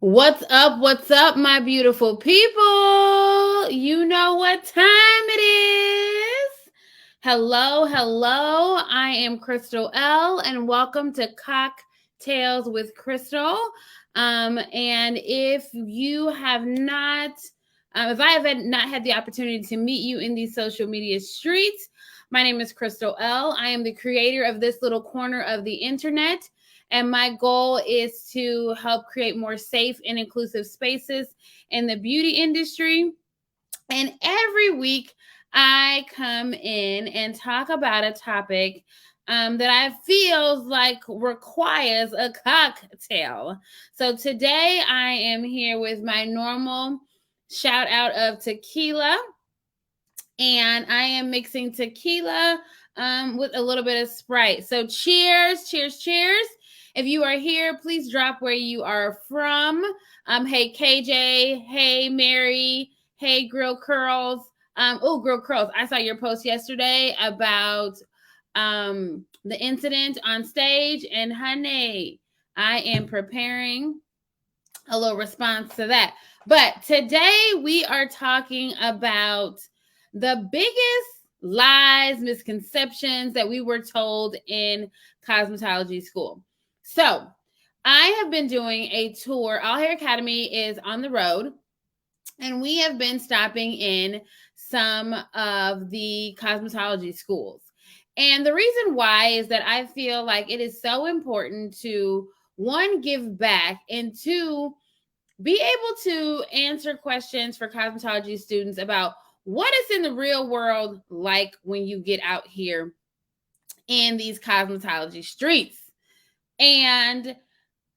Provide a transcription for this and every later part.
What's up? What's up, my beautiful people? You know what time it is. Hello, hello. I am Chrystal L, and welcome to Cocktails with Chrystal. And if I have not had the opportunity to meet you in these social media streets, my name is Chrystal L. I am the creator of this little corner of the internet. And my goal is to help create more safe and inclusive spaces in the beauty industry. And every week, I come in and talk about a topic that I feel like requires a cocktail. So today, I am here with my normal shout out of tequila, and I am mixing tequila with a little bit of Sprite. So cheers, cheers, cheers. If you are here, please drop where you are from. Hey KJ, hey Mary, hey Grill Curls. Grill Curls. I saw your post yesterday about the incident on stage, and honey, I am preparing a little response to that. But today we are talking about the biggest lies, misconceptions that we were told in cosmetology school. So, I have been doing a tour. All Hair Academy is on the road, and we have been stopping in some of the cosmetology schools. And the reason why is that I feel like it is so important to, one, give back, and two, be able to answer questions for cosmetology students about what is in the real world like when you get out here in these cosmetology streets. And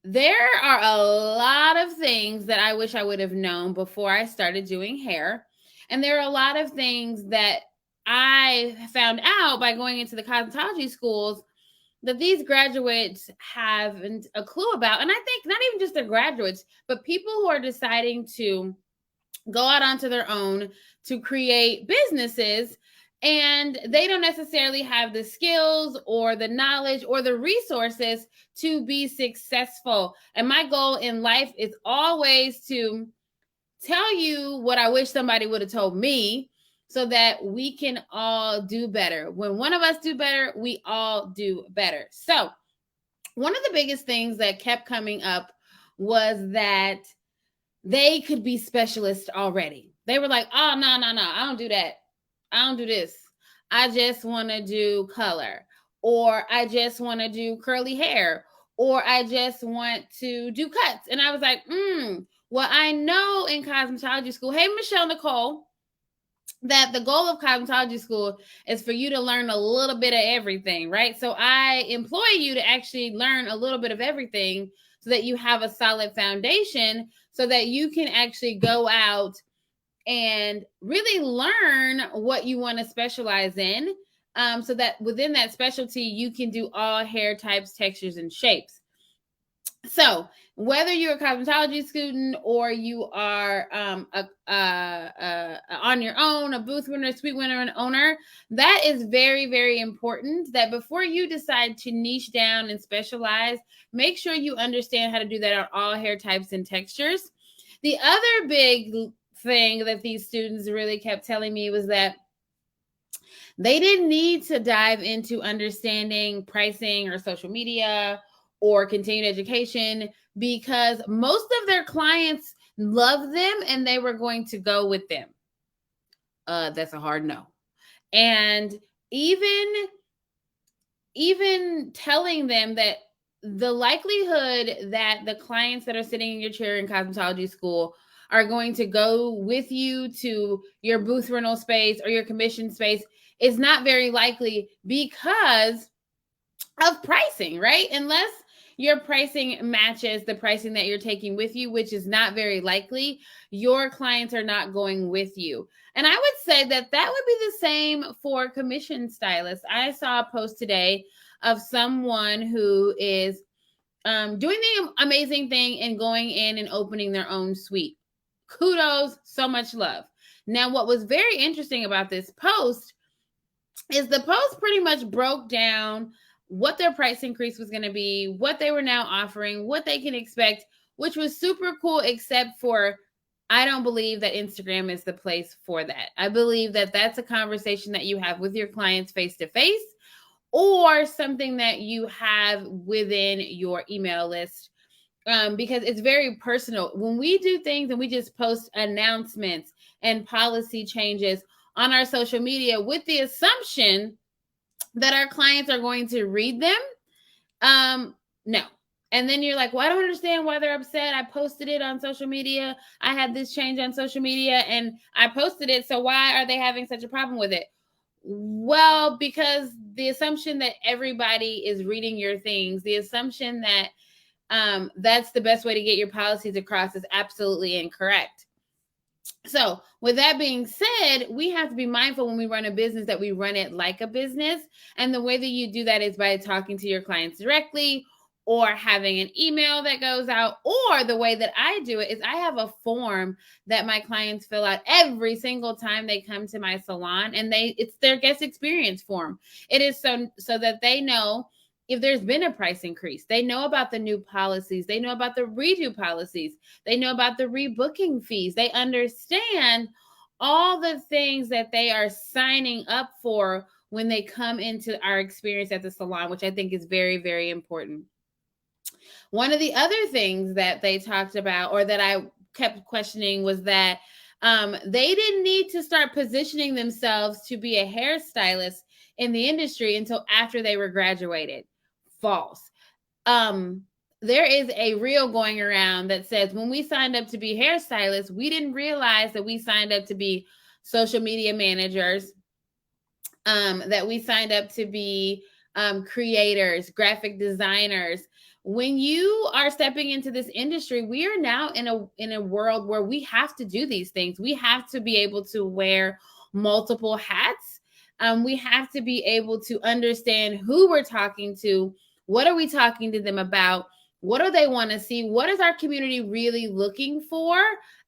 there are a lot of things that I wish I would have known before I started doing hair. And there are a lot of things that I found out by going into the cosmetology schools that these graduates haven't a clue about. And I think not even just the graduates, but people who are deciding to go out onto their own to create businesses, and they don't necessarily have the skills or the knowledge or the resources to be successful. And my goal in life is always to tell you what I wish somebody would have told me, so that we can all do better. When one of us do better, we all do better. So, one of the biggest things that kept coming up was that they could be specialists already. They were like, "Oh, no, no, no. I don't do that. I don't do this. I just want to do color, or I just want to do curly hair, or I just want to do cuts." And I was like, well, I know in cosmetology school, hey, Michelle Nicole, that the goal of cosmetology school is for you to learn a little bit of everything, right? So I employ you to actually learn a little bit of everything so that you have a solid foundation, so that you can actually go out and really learn what you want to specialize in, so that within that specialty, you can do all hair types, textures, and shapes. So whether you're a cosmetology student or you are on your own, a booth winner, a suite winner, an owner, that is very, very important that before you decide to niche down and specialize, make sure you understand how to do that on all hair types and textures. The other big thing that these students really kept telling me was that they didn't need to dive into understanding pricing or social media or continued education, because most of their clients love them and they were going to go with them. That's a hard no. And even telling them that the likelihood that the clients that are sitting in your chair in cosmetology school are going to go with you to your booth rental space or your commission space is not very likely because of pricing, right? Unless your pricing matches the pricing that you're taking with you, which is not very likely, your clients are not going with you. And I would say that that would be the same for commission stylists. I saw a post today of someone who is doing the amazing thing and going in and opening their own suite. Kudos, so much love. Now, what was very interesting about this post is the post pretty much broke down what their price increase was going to be, what they were now offering, what they can expect which was super cool, except for I don't believe that Instagram is the place for that. I believe that that's a conversation that you have with your clients face to face, or something that you have within your email list, because it's very personal. When we do things and we just post announcements and policy changes on our social media with the assumption that our clients are going to read them, no. And then you're like, well, I don't understand why they're upset. I posted it on social media. I had this change on social media and I posted it. So why are they having such a problem with it? Well, because the assumption that everybody is reading your things, the assumption that that's the best way to get your policies across is absolutely incorrect. So with that being said, we have to be mindful when we run a business that we run it like a business. And the way that you do that is by talking to your clients directly, or having an email that goes out, or the way that I do it is I have a form that my clients fill out every single time they come to my salon, and it's their guest experience form. It is so that they know if there's been a price increase. They know about the new policies. They know about the redo policies. They know about the rebooking fees. They understand all the things that they are signing up for when they come into our experience at the salon, which I think is very, very important. One of the other things that they talked about, or that I kept questioning, was that they didn't need to start positioning themselves to be a hairstylist in the industry until after they were graduated. False. There is a reel going around that says when we signed up to be hairstylists, we didn't realize that we signed up to be social media managers, that we signed up to be creators, graphic designers. When you are stepping into this industry, we are now in a world where we have to do these things. We have to be able to wear multiple hats. We have to be able to understand who we're talking to. What are we talking to them about? What do they want to see? What is our community really looking for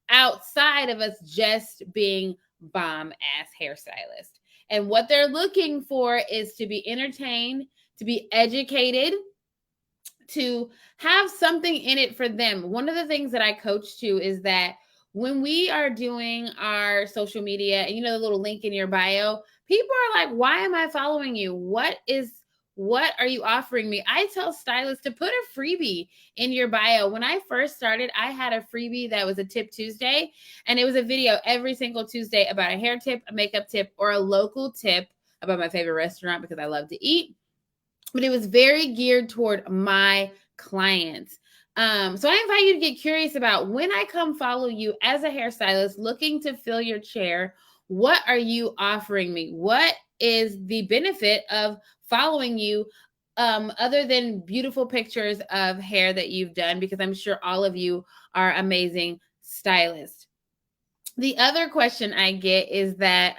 outside of us just being bomb-ass hairstylists? And what they're looking for is to be entertained, to be educated, to have something in it for them. One of the things that I coach to is that when we are doing our social media, and the little link in your bio, people are like, why am I following you? What are you offering me? I tell stylists to put a freebie in your bio. When I first started, I had a freebie that was a Tip Tuesday, and it was a video every single Tuesday about a hair tip, a makeup tip, or a local tip about my favorite restaurant because I love to eat. But it was very geared toward my clients. So I invite you to get curious about, when I come follow you as a hairstylist looking to fill your chair, what are you offering me? What is the benefit of following you, other than beautiful pictures of hair that you've done? Because I'm sure all of you are amazing stylists. The other question I get is that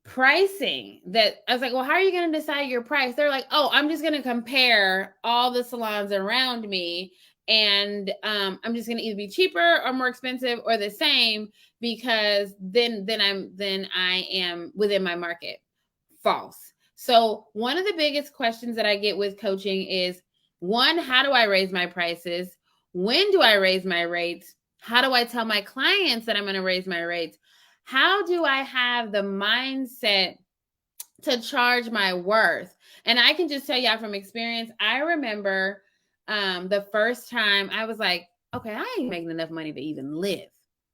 pricing, that I was like, well, how are you going to decide your price? They're like, oh, I'm just going to compare all the salons around me, and I'm just going to either be cheaper or more expensive or the same, because then I am within my market. False. So one of the biggest questions that I get with coaching is, one, how do I raise my prices? When do I raise my rates? How do I tell my clients that I'm going to raise my rates? How do I have the mindset to charge my worth? And I can just tell y'all from experience, I remember the first time I was like, okay, I ain't making enough money to even live,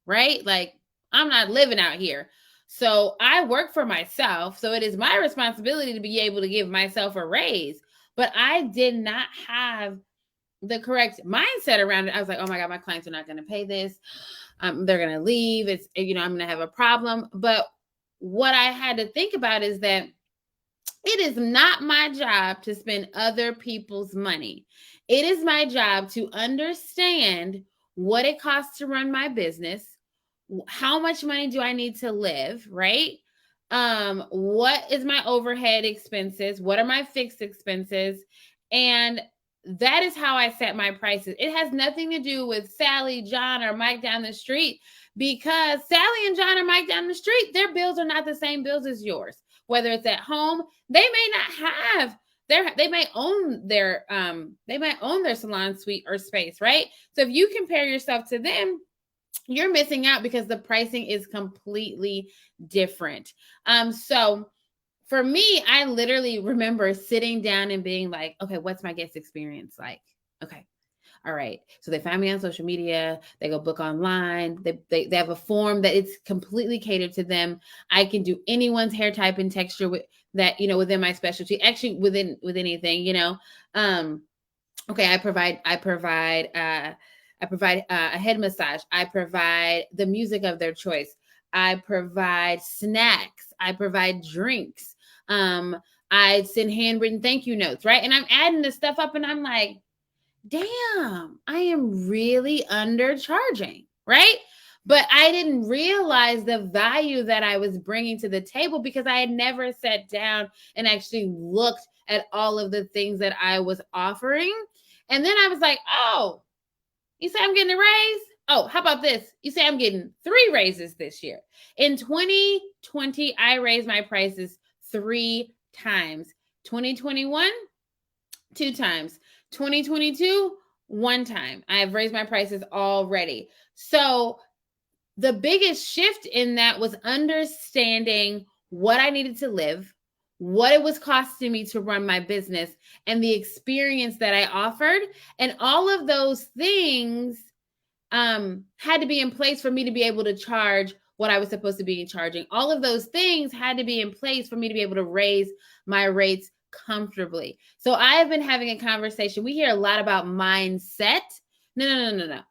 right? Like, I'm not living out here. So I work for myself. So it is my responsibility to be able to give myself a raise. But I did not have the correct mindset around it. I was like, oh my God, my clients are not going to pay this. They're going to leave. It's, I'm going to have a problem. But what I had to think about is that it is not my job to spend other people's money. It is my job to understand what it costs to run my business. How much money do I need to live, right? What is my overhead expenses? What are my fixed expenses? And that is how I set my prices. It has nothing to do with Sally, John, or Mike down the street, because Sally and John or Mike down the street, their bills are not the same bills as yours. Whether it's at home, they may not have they might own their salon suite or space, right? So if you compare yourself to them, you're missing out because the pricing is completely different. So for me, I literally remember sitting down and being like, okay, what's my guest experience like? Okay. All right. So they find me on social media. They go book online. They have a form that it's completely catered to them. I can do anyone's hair type and texture with that, within my specialty, actually with anything, okay, I provide a head massage. I provide the music of their choice. I provide snacks. I provide drinks. I send handwritten thank you notes, right? And I'm adding this stuff up and I'm like, damn, I am really undercharging, right? But I didn't realize the value that I was bringing to the table because I had never sat down and actually looked at all of the things that I was offering. And then I was like, oh, you say I'm getting a raise? Oh, how about this? You say I'm getting 3 raises this year. In 2020, I raised my prices 3 times. 2021, 2 times. 2022, 1 time. I have raised my prices already. So the biggest shift in that was understanding what I needed to live, what it was costing me to run my business, and the experience that I offered. And all of those things had to be in place for me to be able to charge what I was supposed to be charging. All of those things had to be in place for me to be able to raise my rates comfortably. So I have been having a conversation. We hear a lot about mindset. No.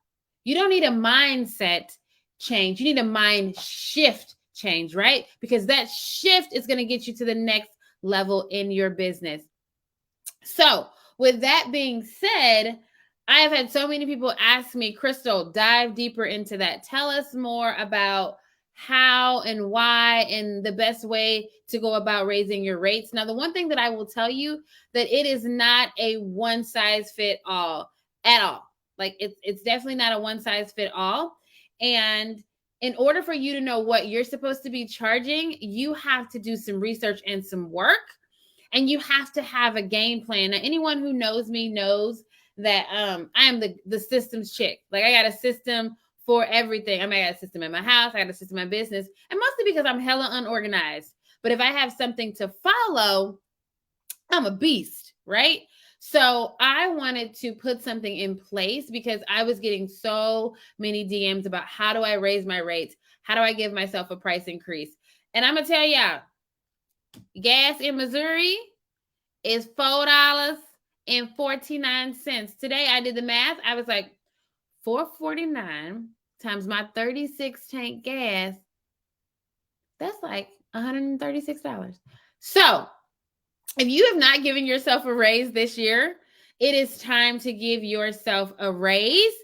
You don't need a mindset change. You need a mind shift change, right? Because that shift is going to get you to the next level in your business. So with that being said, I have had so many people ask me, Chrystal, dive deeper into that. Tell us more about how and why and the best way to go about raising your rates. Now, the one thing that I will tell you that it is not a one size fit all at all. Like it's definitely not a one size fit all. And in order for you to know what you're supposed to be charging, you have to do some research and some work. And you have to have a game plan. Now, anyone who knows me knows that I am the systems chick. Like I got a system for everything. I mean, I got a system in my house. I got a system in my business. And mostly because I'm hella unorganized. But if I have something to follow, I'm a beast, right? So I wanted to put something in place because I was getting so many DMs about how do I raise my rates? How do I give myself a price increase? And I'm going to tell y'all, gas in Missouri is $4.49. Today I did the math. I was like, $4.49 times my 36 tank gas. That's like $136. So if you have not given yourself a raise this year, it is time to give yourself a raise.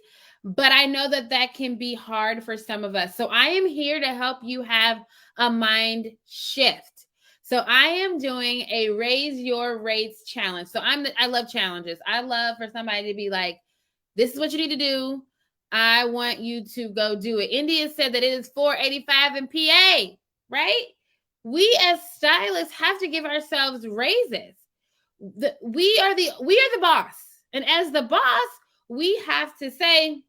But I know that that can be hard for some of us. So I am here to help you have a mind shift. So I am doing a raise your rates challenge. So I love challenges. I love for somebody to be like, this is what you need to do. I want you to go do it. India said that it is $4.85 in PA, right? We as stylists have to give ourselves raises. We are the boss. And as the boss, we have to say,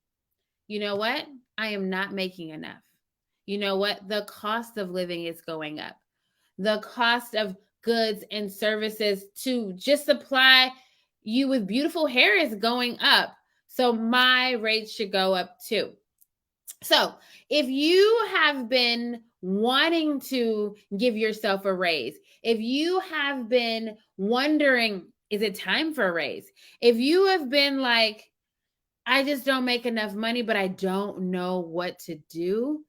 you know what? I am not making enough. You know what? The cost of living is going up. The cost of goods and services to just supply you with beautiful hair is going up. So my rates should go up too. So if you have been wanting to give yourself a raise, if you have been wondering, is it time for a raise? If you have been like, I just don't make enough money, but I don't know what to do,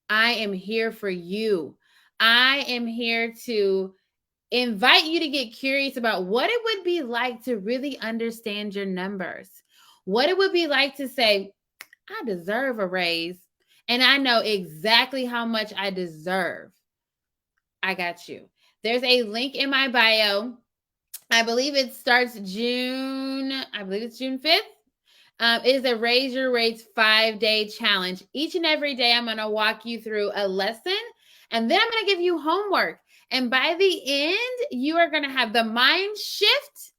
I am here for you. I am here to invite you to get curious about what it would be like to really understand your numbers. What it would be like to say, I deserve a raise and I know exactly how much I deserve. I got you. There's a link in my bio. I believe it starts June 5th. It is a Raise Your Rates 5-day challenge. Each and every day, I'm going to walk you through a lesson, and then I'm going to give you homework. And by the end, you are going to have the mind shift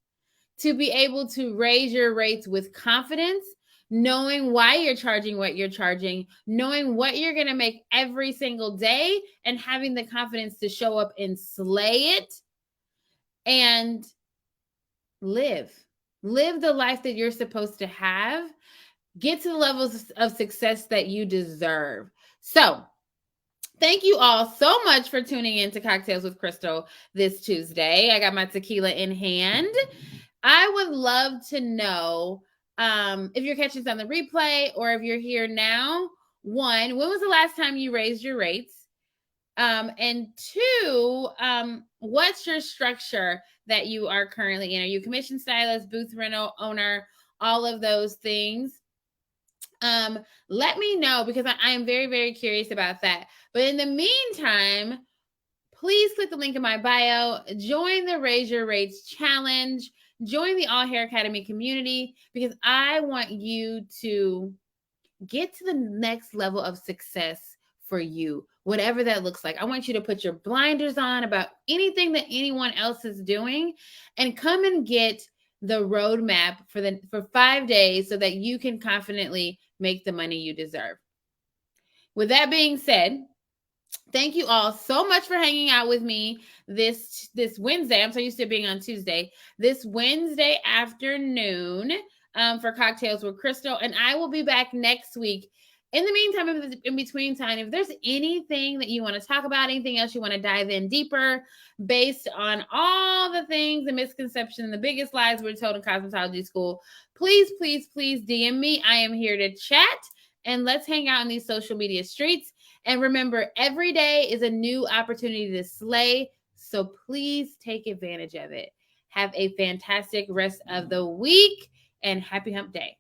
to be able to raise your rates with confidence, knowing why you're charging what you're charging, knowing what you're going to make every single day, and having the confidence to show up and slay it and live the life that you're supposed to have. Get to the levels of success that you deserve. So, thank you all so much for tuning in to Cocktails with Chrystal this Tuesday. I got my tequila in hand. I would love to know if you're catching this on the replay or if you're here now. One, when was the last time you raised your rates? And two, what's your structure that you are currently in? Are you commission stylist, booth rental owner, all of those things? Let me know, because I am very, very curious about that. But in the meantime, please click the link in my bio, join the Raise Your Rates Challenge, join the All Hair Academy community, because I want you to get to the next level of success for you, whatever that looks like. I want you to put your blinders on about anything that anyone else is doing and come and get the roadmap for 5 days so that you can confidently make the money you deserve. With that being said, thank you all so much for hanging out with me this Wednesday. I'm so used to being on Tuesday. This Wednesday afternoon for Cocktails with Chrystal. And I will be back next week. In the meantime, in between time, if there's anything that you want to talk about, anything else you want to dive in deeper based on all the things, the misconceptions, and the biggest lies we're told in Cosmetology School, please, please, please DM me. I am here to chat, and let's hang out in these social media streets. And remember, every day is a new opportunity to slay, so please take advantage of it. Have a fantastic rest of the week, and happy hump day.